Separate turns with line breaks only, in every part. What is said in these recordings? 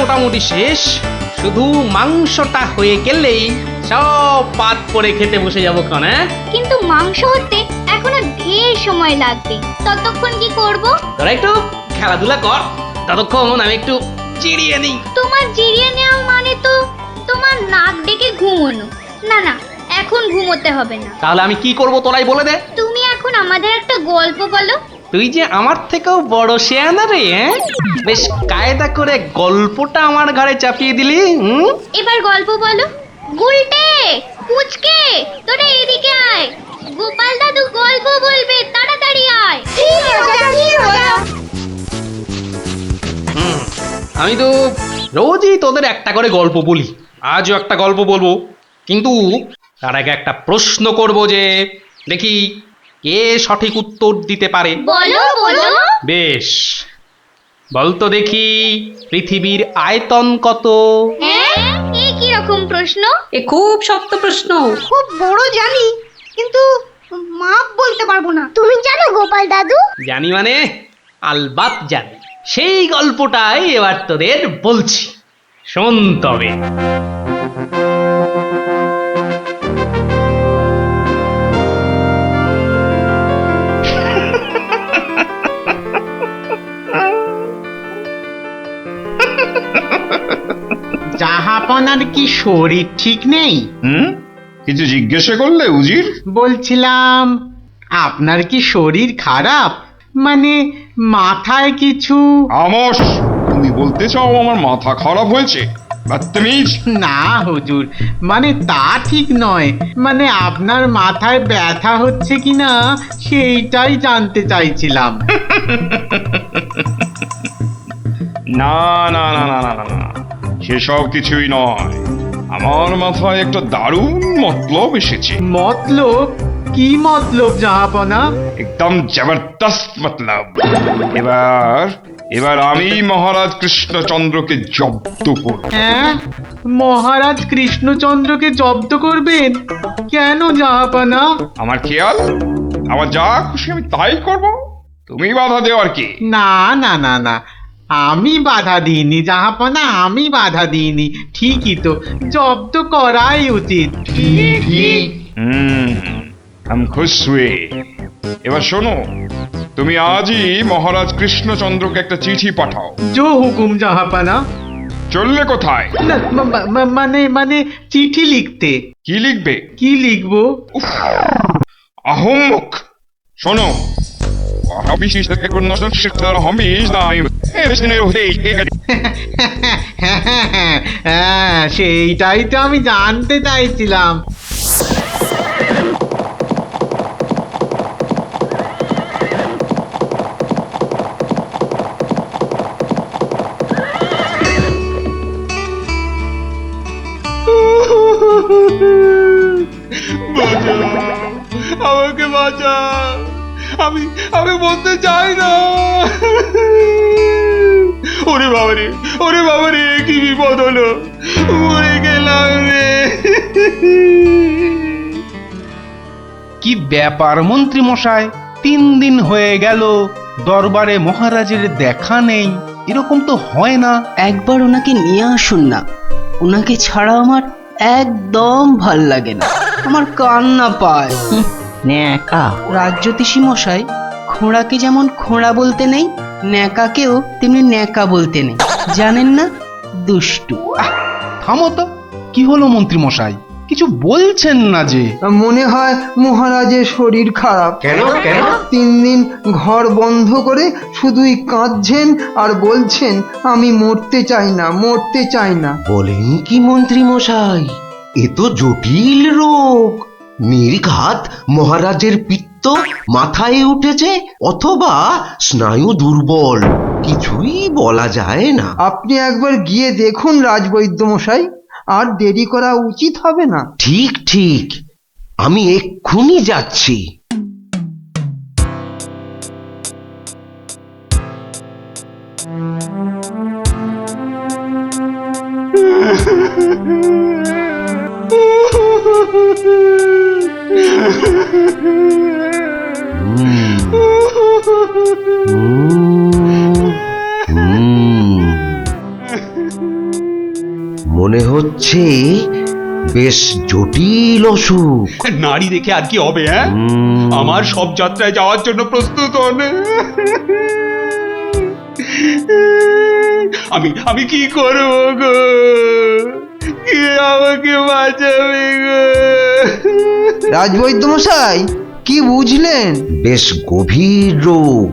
মোটামুটি শেষ, শুধু মাংসটা হয়ে গেলেই সব পাত করে খেতে বসে যাবো ক্ষণ। হ্যাঁ,
কিন্তু মাংস হতে এখনো ঢের সময় লাগবে, ততক্ষণ কি করব?
তোরা একটু খেলাধুলা কর, ততক্ষণ আমি একটু জিরিয়ে নিই।
তোমার জিরিয়ে নেওয়া মানে তো তোমার নাক ডেকে ঘুমোনো। না না, এখন ঘুমোতে হবে না।
তাহলে আমি কি করব তোরাই বলে দে।
তুমি এখন আমাদের একটা গল্প বলো।
তুই যে আমার থেকেও বড় শেয়ানা রে, হ্যাঁ? বেশ কায়দা করে গল্পটা আমার ঘাড়ে চাপিয়ে দিলি।
এবার গল্প বলো। গুলটে, পুচকে, তোরা এদিকে আয়। গোপাল দাদু গল্প বলবে, তাড়াতাড়ি আয়।
আমি তো রোজই তোদের একটা করে গল্প বলি, আজও একটা গল্প বলবো, কিন্তু তার আগে একটা প্রশ্ন করব, যে দেখি কে সঠিক উত্তর দিতে পারে।
বলো বলো।
বেশ, বলতো দেখি পৃথিবীর আয়তন কত?
হ্যাঁ, এই কি রকম প্রশ্ন?
এ খুব শক্ত প্রশ্ন।
খুব বড় জানি, কিন্তু মাপ বলতে পারবো না।
তুমি জানো গোপাল দাদু?
জানি মানে আলবাত জানি। সেই গল্পটাই এবার তোদের বলছি, শোন তবে।
জাহাপনার কি শরীর ঠিক নেই?
কিছু জিজ্ঞাসা করলে উজির?
বলছিলাম আপনার কি শরীর খারাপ, মানে মাথায় কিছু?
আমস, তুমি বলতে চাও আমার মাথা খারাপ হয়েছে? বদতমিজ।
না হুজুর, মানে তা ঠিক নয়, মানে আপনার মাথায় ব্যথা হচ্ছে কিনা সেইটাই জানতে চাইছিলাম।
না না না না না না না, সেসব কিছুই নয়। আমার মাথায় একটা দারুণ মতলব এসেছে।
মতলব? কি মতলব জাহাপনা?
একদম জবরদস্ত মতলব। এবার এবার আমি মহারাজ কৃষ্ণচন্দ্রকে জব্দ করব।
হ্যাঁ, মহারাজ কৃষ্ণচন্দ্রকে জব্দ করবেন? কেন জাহাপনা?
আমার খেয়াল, আমার যা খুশি আমি তাই করব, তুমি বাধা দেওয়ার কি?
না না না না, আমি বাধা দিইনি জাহাপনা, আমি বাধা দিইনি। ঠিকই তো, জব্দ করাই উচিত।
हम खुश हुए। এবার শোনো, তুমি আজই মহারাজ কৃষ্ণচন্দ্রকে একটা চিঠি পাঠাও।
জো হুকুম জাহাপনা।
চললে কোথায়?
না, মানে মানে চিঠি লিখতে।
কি লিখবে?
কি লিখবো?
আহম্মক, শোনো,
হ্যাঁ, সেইটাই তো আমি জানতে চাইছিলাম।
আমাকে বাঁচা, আমি আমি বলতে চাই না। ওরে বাবারে, ওরে বাবারে, কি বিপদ হলো, মরে গেলাম রে।
কি ব্যাপার মন্ত্রী মশাই, 3 দিন হয়ে গেল দরবারে মহারাজের দেখা নেই, এরকম তো হয় না।
একবার ওনাকে নিয়ে আসুন না, ওনাকে ছাড়া আমার একদম ভাল লাগে না, আমার কান্না পায়। ন্যাকা রাজ্যতীষী মশাই, খোঁড়াকে যেমন খোঁড়া বলতে নেই, ন্যাকাকেও তেমনি ন্যাকা বলতে নেই, জানেন না? দুষ্টু।
থামো তো, কি হলো মন্ত্রী মশাই, কিছু বলছেন না যে?
মনে হয় মহারাজের শরীর খারাপ।
কেন কেন?
3 দিন ঘর বন্ধ করে শুধুই কাঁদছেন আর বলছেন আমি মরতে চাই না, মরতে চাই না।
বলেন কি মন্ত্রী মশাই, এ তো জটিল রোগ। নির্ঘাত মহারাজের পিত্ত মাথায় উঠেছে, অথবা স্নায়ু দুর্বল, কিছুই বলা যায় না।
আপনি একবার গিয়ে দেখুন রাজবৈদ্য মশাই, আর দেরি করা উচিত হবে না।
ঠিক ঠিক, আমি এক্ষুনি যাচ্ছি। মনে হচ্ছে বেশ জটিল অসুখ।
নারী দেখে আর কি হবে? হ্যাঁ, আমার সব যাত্রায় যাওয়ার জন্য প্রস্তুত হন। আমি কি করব গো? কে আমাকে বাঁচাবে গো?
রাজবৈদ্য মশাই, কি বুঝলেন?
বেশ গভীর রোগ,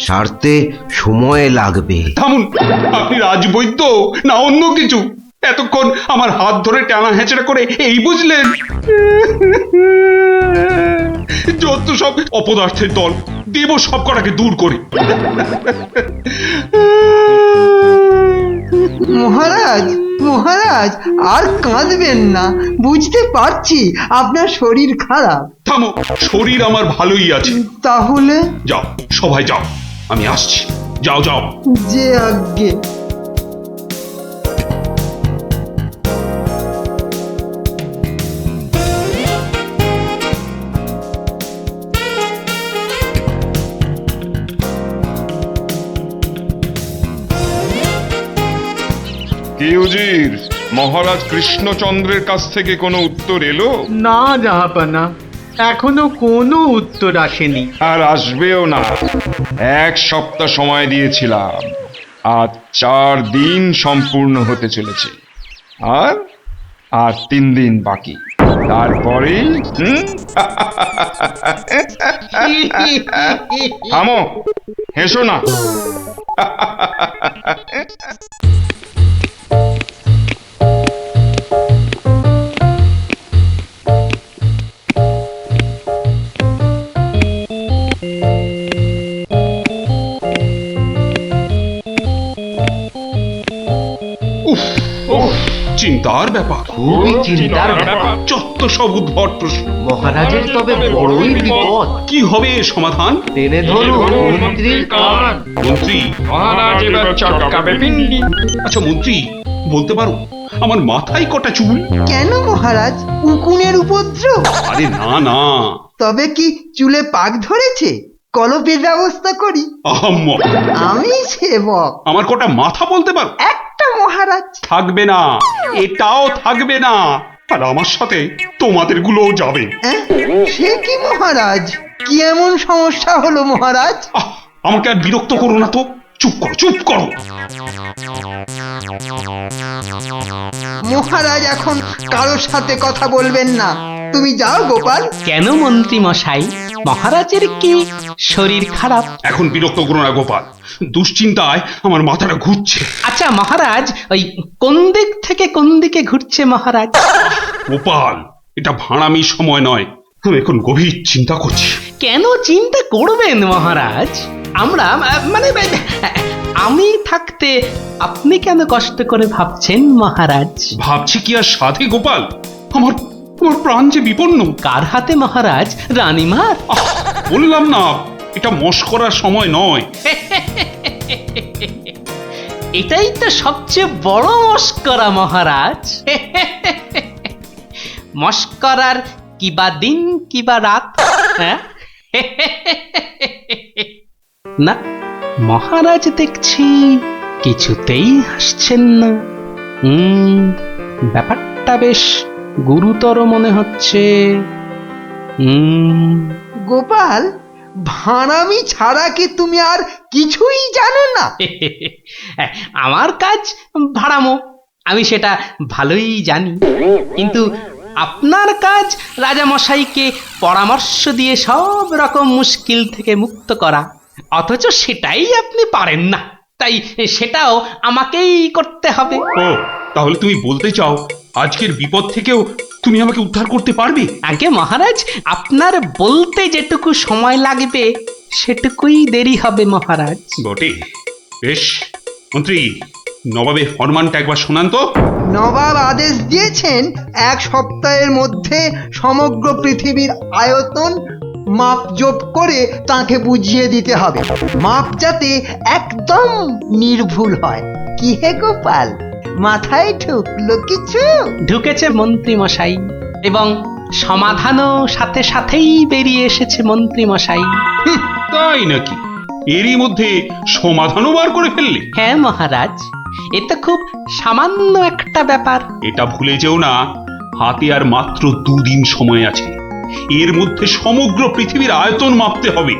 সারতে সময় লাগবে।
থামুন, আপনি রাজবৈদ্য না অন্য কিছু? এতক্ষণ আমার হাত ধরে টানা হেঁচড়া করে এই বুঝলেন? যত সব অপদার্থের দল, দেব সব কটাকে দূর করে।
মহারাজ, মহারাজ, আর কাঁদবেন না। বুঝতে পারছি আপনার শরীর খারাপ।
থামো, শরীর আমার ভালোই আছে।
তাহলে
যাও, সবাই যাও, আমি আসছি। যাও যাও।
যে আজ্ঞে।
কি উজির, মহারাজ কৃষ্ণচন্দ্রের কাছ থেকে কোনো উত্তর এলো?
না জাহাপানা, এখনো কোনো উত্তর আসেনি।
আর আসবেও না। 1 সপ্তাহ সময় দিয়েছিলাম, আজ 4 দিন সম্পূর্ণ হতে চলেছে, আর 3 দিন বাকি। তারপরে থামো, হেসো না। চিন্তার ব্যাপার,
খুবই চিন্তার ব্যাপার।
যত সব উদ্ভট প্রশ্ন।
মহারাজের তবে বড়ই বিপদ।
কি হবে এর সমাধান?
টেনে ধরুন মন্ত্রীর কান।
মন্ত্রী? আচ্ছা মন্ত্রী, বলতে পারো আমার মাথায় কটা চুল?
কেন মহারাজ, উকুনের উপদ্রব?
আরে না না।
তবে কি চুলে পাক ধরেছে? কলপের ব্যবস্থা করি।
আহাম্মা,
আমি সেবক।
আমার কটা মাথা বলতে পারো?
একটা মহারাজ।
থাকবে না, এটাও থাকবে না। আর আমার সাথে তোমাদের গুলোও যাবে।
সে কি মহারাজ? কি এমন সমস্যা হলো মহারাজ?
আমাকে আর বিরক্ত করো না তো। চুপ করো, চুপ করো।
মহারাজ এখন কারোর সাথে কথা বলবেন না। তুমি যাও গোপাল।
কেন মন্ত্রী মশাই, মহারাজের কি শরীর খারাপ?
এখন বিরক্ত করো না গোপাল, দুশ্চিন্তায় আমার মাথাটা ঘুরছে।
আচ্ছা মহারাজ, ওই কোন দিক থেকে কোন দিকে ঘুরছে মহারাজ?
গোপাল, এটা ভাঁড়ামি সময় নয়। আমি এখন গভীর চিন্তা করছি।
কেন চিন্তা করবেন মহারাজ? আমরা মানে আমি থাকতে আপনি কেন কষ্ট করে ভাবছেন মহারাজ?
ভাবছি কি আর সাধে গোপাল? আমার প্রাণ যে বিপন্ন।
কার হাতে মহারাজ? রানীমার?
বললাম না, এটা মশকরার সময় নয়।
এটাই তো সবচেয়ে বড় মস্করা মহারাজ। মস্করার কিবা দিন কিবা রাত? হ্যাঁ? না, মহারাজ দেখছি কিছুতেই হাসছেন না। ব্যাপারটা বেশ গুরুতর মনে হচ্ছে।
গোপাল, ভাঁড়ামি ছাড়া কি তুমি আর কিছুই জানো না?
আমার কাজ ভাড়ামো, আমি সেটা ভালোই জানি। কিন্তু আপনার কাজ রাজামশাইকে পরামর্শ দিয়ে সব রকম মুশকিল থেকে মুক্ত করা, অথচ সেটাই আপনি পারেন না। তাই সেটাও আমাকেই করতে হবে।
ও, তাহলে তুমি বলতে চাও আজকের বিপদ থেকেও তুমি আমাকে উদ্ধার করতে পারবে?
আগে মহারাজ, আপনার বলতে যেটুকু সময় লাগবে সেটুকুই দেরি হবে মহারাজ।
বটে, বেশ। মন্ত্রী, নবাবের ফরমানটা একবার শোনান তো।
নবাব আদেশ দিয়েছেন 1 সপ্তাহের মধ্যে সমগ্র পৃথিবীর আয়তন মাপজোপ করে তাকে বুঝিয়ে দিতে হবে। মাপ যাতে একদম নির্ভুল হয়। কি হে গোপাল, মাথায় ঢুকলো কিছু?
ঢুকেছে মন্ত্রী মশাই, এবং সমাধানও সাথে সাথেই বেরিয়ে এসেছে মন্ত্রী মশাই।
তাই নাকি? এরই মধ্যে সমাধানও বার করে ফেললে?
হ্যাঁ মহারাজ,
এ তো খুব সামান্য একটা ব্যাপার।
এটা ভুলে যেও না, হাতে আর মাত্র 2 দিন সময় আছে। এর মধ্যে সমগ্র পৃথিবীর আয়তন মাপতে হবে।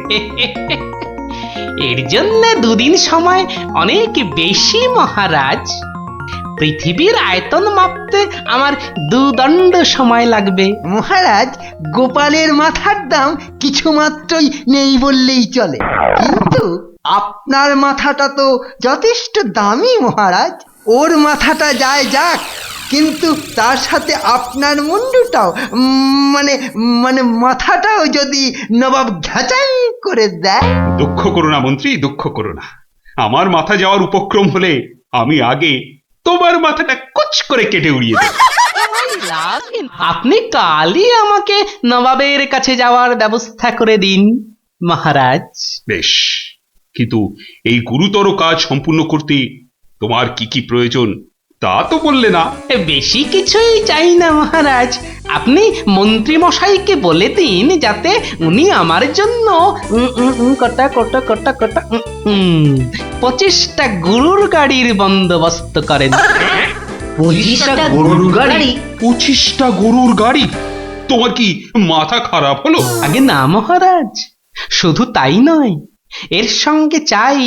এর জন্য 2 দিন সময় অনেক বেশি মহারাজ। পৃথিবীর আয়তন মাপতে আমার 2 দণ্ড সময় লাগবে।
মহারাজ, গোপালের মাথার দাম কিছু মাত্রই নেই বললেই চলে, কিন্তু আপনার মাথাটা তো যথেষ্ট দামি মহারাজ। ওর মাথাটা যায় যাক, কিন্তু তার সাথে আপনার মুন্ডুটাও মানে মানে মাথাটাও যদি নবাব ঘাচাই করে দেয়।
দুঃখ করো না মন্ত্রী, দুঃখ করো না। আমার মাথা যাওয়ার উপক্রম হলে আমি আগে তোমার মাথাটা কুচ করে কেটে উড়িয়ে দেব।
আপনি কালই আমাকে নবাবের কাছে যাওয়ার ব্যবস্থা করে দিন মহারাজ।
বেশ, কিন্তু এই গুরুতর কাজ সম্পূর্ণ করতে তোমার কি কি প্রয়োজন তা তো বললে না।
বেশি কিছুই চাই না মহারাজ। আপনি মন্ত্রী মশাইকে বলে দিন যাতে উনি আমার জন্য কটা 25টা গরুর গাড়ির বন্দোবস্ত করেন।
25টা গরুর গাড়ি?
25টা গরুর গাড়ি? তোমার কি মাথা খারাপ হলো?
আগে না মহারাজ, শুধু তাই নয়, এর সঙ্গে চাই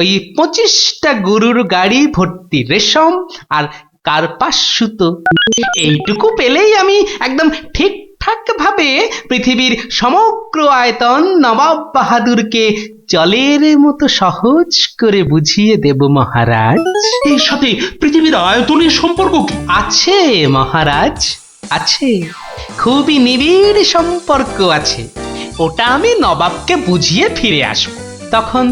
ওই 25টা গরুর গাড়ি ভর্তি রেশম আর কার্পাস সুতো। এইটুকু পেলেই আমি একদম ঠিকঠাক ভাবে পৃথিবীর সমগ্র আয়তন নবাব বাহাদুরকে জলের মতো সহজ করে বুঝিয়ে দেব মহারাজ।
এর সাথে পৃথিবীর আয়তনের সম্পর্ক কি?
আছে মহারাজ, আছে, খুবই নিবিড় সম্পর্ক আছে। ওটা আমি নবাবকে বুঝিয়ে ফিরে আসব, তখন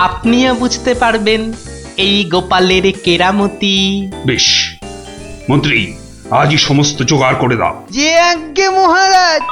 আপনিও বুঝতে পারবেন এই গোপালের কেরামতি।
বেশ মন্ত্রী, আজই সমস্ত জোগাড় করে দাও।
যে আজ্ঞে মহারাজ।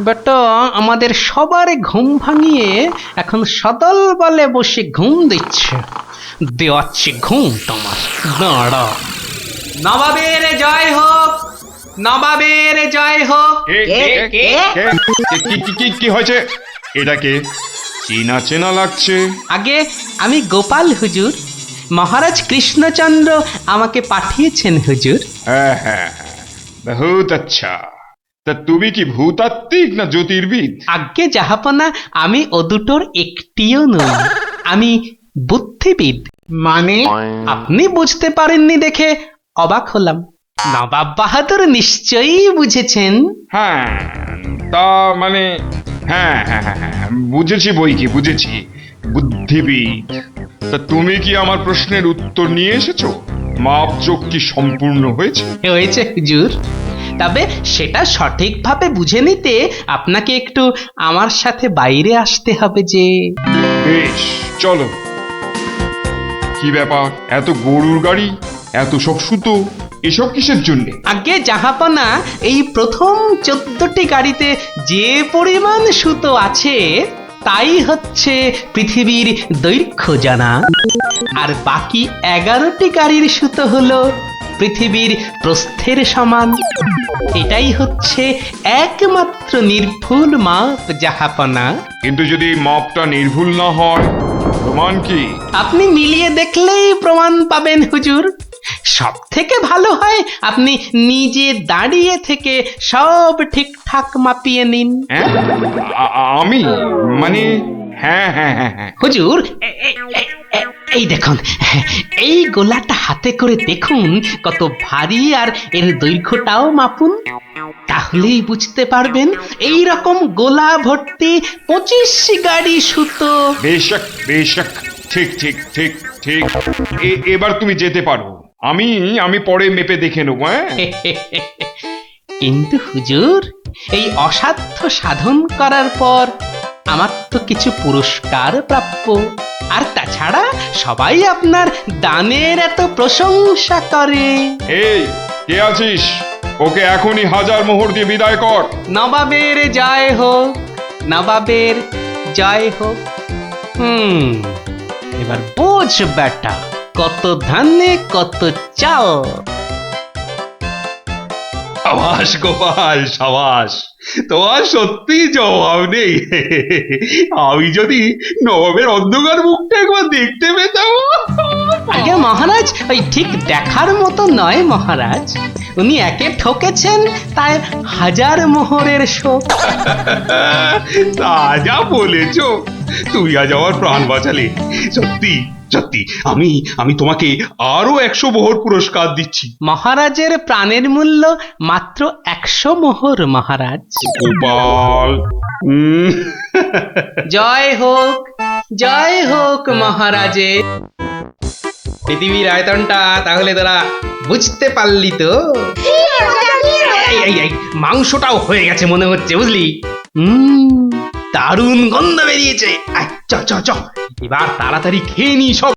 বেটা আমাদের সবার ঘুম ভাঙিয়ে এখন সদল বলে বসে ঘুম দিচ্ছে। দেওয়াচ্ছে ঘুম তোমার, দাঁড়া। নবাবের জয় হোক, নবাবের জয় হোক।
কি হয়েছে? এটাকে চেনা চেনা লাগছে।
আগে আমি গোপাল হুজুর, মহারাজ কৃষ্ণচন্দ্র আমাকে পাঠিয়েছেন হুজুর।
হ্যাঁ হ্যাঁ হ্যাঁ, বহুত আচ্ছা। তা তুমি কি ভূতাত্ত্বিক না জ্যোতির্বিদ?
আজ্ঞে জাহাপনা, আমি ও দুটোর একটিও নই, আমি বুদ্ধিবিদ।
মানে?
আপনি বুঝতে পারেননি দেখে অবাক হলাম। নবাব বাহাদুর নিশ্চয়ই বুঝেছেন।
হ্যাঁ, তা মানে হ্যাঁ হ্যাঁ হ্যাঁ হ্যাঁ, বুঝেছি বই কি, বুঝেছি, বুদ্ধিবিদ। তা তুমি কি আমার প্রশ্নের উত্তর নিয়ে এসেছো? মাপজোক কি সম্পূর্ণ হয়েছে?
হয়েছে হুজুর, তবে সেটা সঠিকভাবে বুঝে নিতে আপনাকে একটু আমার সাথে বাইরে আসতে হবে যে।
বেশ, চলো। কি ব্যাপার, এত গরুর গাড়ি, এত সব সুতো, এসব কিসের জন্য?
আগে জাহাপনা, এই প্রথম 14টি গাড়িতে যে পরিমাণ সুতো আছে তাই হচ্ছে পৃথিবীর দৈর্ঘ্য জানা, আর বাকি 11টি গাড়ির সুতো হলো পৃথিবীর প্রস্থের সমান। এটাই হচ্ছে একমাত্র নির্ভুল মাপ জাহাপনা।
কিন্তু যদি মাপটা নির্ভুল না হয়, প্রমাণ কি?
আপনি মিলিয়ে দেখলেই প্রমাণ পাবেন হুজুর। সব থেকে ভালো হয় আপনি নিজে দাঁড়িয়ে থেকে সব ঠিকঠাক মাপিয়ে নিন।
হ্যাঁ? আমি মানে হ্যাঁ হ্যাঁ হ্যাঁ হ্যাঁ
হুজুর, এই দেখুন, এই গোলাটা হাতে করে দেখুন কত ভারী, আর এর দৈর্ঘ্যটাও মাপুন, তাহলেই বুঝতে পারবেন এই রকম গোলা ভর্তি 25 গাড়ি সুতো।
বেশক বেশক, ঠিক ঠিক ঠিক ঠিক। এবার তুমি যেতে পারো। আমি পরে মেপে দেখে নেবো, হ্যাঁ?
কিন্তু হুজুর, এই অসাধ্য সাধন করার পর আমার তো কিছু পুরস্কার প্রাপ্য। আর তাছাড়া সবাই আপনার দানের এত প্রশংসা করে।
এই, কে আছিস? ওকে এখনই 1000 মোহর দিয়ে বিদায় কর।
নবাবের জয় হোক, নবাবের জয় হোক। এবার বোঝ বেটা, কত ধানে কত চাল।
সাবাস গোপাল, সাবাস, তোমার সত্যি জবাব নেই। আমি যদি নবাবের অন্ধকার মুখটা একবার দেখতে পেতাম।
আগে মহারাজ, ওই ঠিক দেখার মতো নয় মহারাজ। উনি একে ঠকেছেন, তাই 1000 মোহরের শোক।
তা যা বলেছ, তুমি আজ আমার প্রাণ বাঁচালে। সত্যি সত্যি, আমি তোমাকে আরো 100 মোহর পুরস্কার দিচ্ছি।
মহারাজের প্রাণের মূল্য মাত্র 100 মোহর মহারাজ।
গোপাল,
জয় হোক, জয় হোক মহারাজের। পৃথিবীর আয়তনটা তাহলে তোরা বুঝতে পারলি তো? এই মাংসটাও হয়ে গেছে মনে হচ্ছে, বুঝলি? দারুণ গন্ধ বেরিয়েছে। আয়, চ চ চ, এবার তাড়াতাড়ি খেয়ে নি সব।